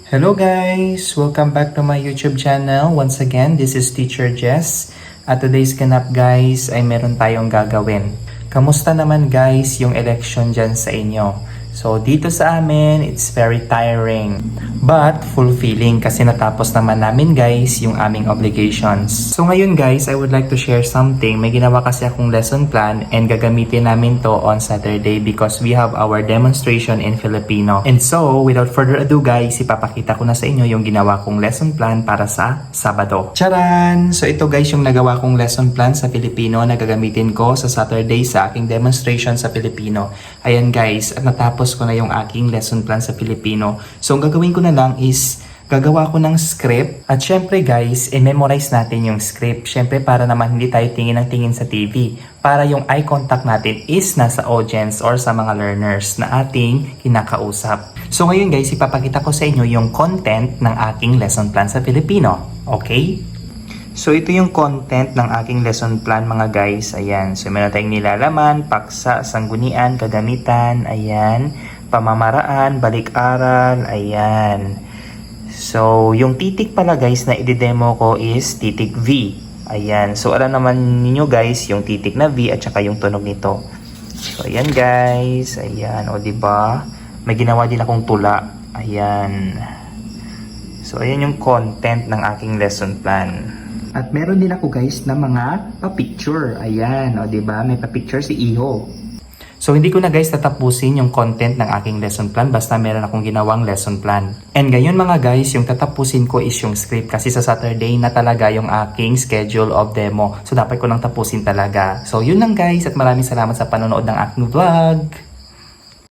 Hello guys! Welcome back to my YouTube channel. Once again, this is Teacher Jess. At today's ganap guys ay meron tayong gagawin. Kamusta naman guys yung election dyan sa inyo? So dito sa amin, it's very tiring. But fulfilling kasi natapos naman namin guys yung aming obligations. So ngayon guys, I would like to share something. May ginawa kasi akong lesson plan and gagamitin namin to on Saturday because we have our demonstration in Filipino. And so, without further ado guys, ipapakita ko na sa inyo yung ginawa kong lesson plan para sa Sabado. Charan! So ito guys yung nagawa kong lesson plan sa Filipino na gagamitin ko sa Saturday sa aking demonstration sa Filipino. Ayan guys, at natapos ko na yung aking lesson plan sa Filipino. So ang gagawin ko na lang is gagawa ko ng script at syempre guys, i-memorize natin yung script. Syempre para naman hindi tayo tingin ng tingin sa TV. Para yung eye contact natin is nasa audience or sa mga learners na ating kinakausap. So ngayon guys, ipapakita ko sa inyo yung content ng aking lesson plan sa Filipino. Okay? So ito yung content ng aking lesson plan mga guys. Ayan. So meron tayong nilalaman, paksa, sanggunian, kagamitan, ayan, pamamaraan, balik-aral, ayan. So yung titik pala guys na i-demo ko is titik V. Ayan. So alam naman niyo guys yung titik na V at saka yung tunog nito. So ayan guys. Ayan. O diba? May ginawa din akong tula. Ayan. So ayan yung content ng aking lesson plan. At meron din ako guys na mga pa-picture. Ayan, o diba? May pa-picture si Iho. So hindi ko na guys tatapusin yung content ng aking lesson plan basta meron akong ginawang lesson plan. And ngayon mga guys, yung tatapusin ko is yung script kasi sa Saturday na talaga yung aking schedule of demo. So dapat ko nang tapusin talaga. So yun lang guys at maraming salamat sa panonood ng aking vlog.